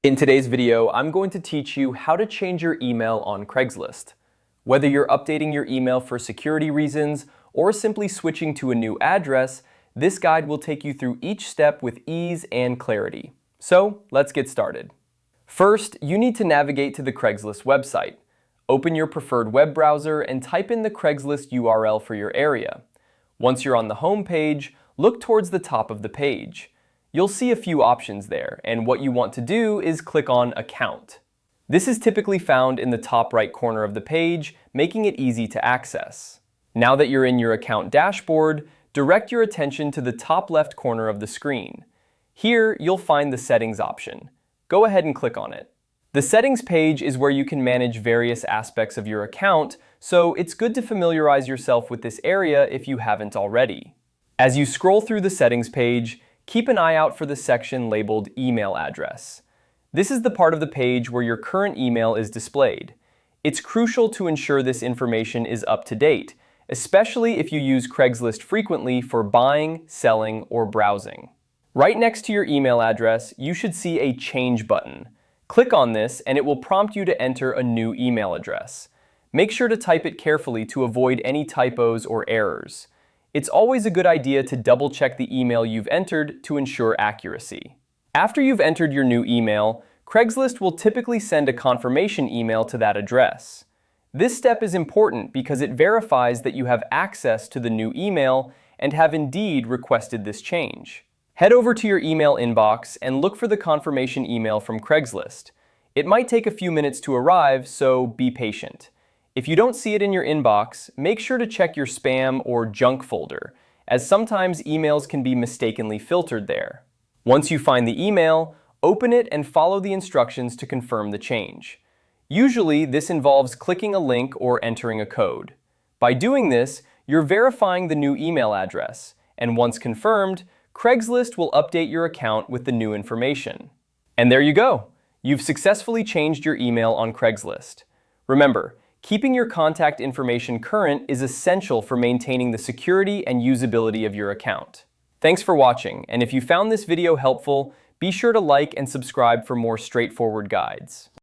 In today's video, I'm going to teach you how to change your email on Craigslist. Whether you're updating your email for security reasons or simply switching to a new address, this guide will take you through each step with ease and clarity. So, let's get started. First, you need to navigate to the Craigslist website. Open your preferred web browser and type in the Craigslist URL for your area. Once you're on the home page, look towards the top of the page. You'll see a few options there, and what you want to do is click on Account. This is typically found in the top right corner of the page, making it easy to access. Now that you're in your account dashboard, direct your attention to the top left corner of the screen. Here, you'll find the Settings option. Go ahead and click on it. The Settings page is where you can manage various aspects of your account, so it's good to familiarize yourself with this area if you haven't already. As you scroll through the Settings page, keep an eye out for the section labeled Email Address. This is the part of the page where your current email is displayed. It's crucial to ensure this information is up to date, especially if you use Craigslist frequently for buying, selling, or browsing. Right next to your email address, you should see a Change button. Click on this and it will prompt you to enter a new email address. Make sure to type it carefully to avoid any typos or errors. It's always a good idea to double-check the email you've entered to ensure accuracy. After you've entered your new email, Craigslist will typically send a confirmation email to that address. This step is important because it verifies that you have access to the new email and have indeed requested this change. Head over to your email inbox and look for the confirmation email from Craigslist. It might take a few minutes to arrive, so be patient. If you don't see it in your inbox, make sure to check your spam or junk folder, as sometimes emails can be mistakenly filtered there. Once you find the email, open it and follow the instructions to confirm the change. Usually, this involves clicking a link or entering a code. By doing this, you're verifying the new email address, and once confirmed, Craigslist will update your account with the new information. And there you go! You've successfully changed your email on Craigslist. Remember, keeping your contact information current is essential for maintaining the security and usability of your account. Thanks for watching, and if you found this video helpful, be sure to like and subscribe for more straightforward guides.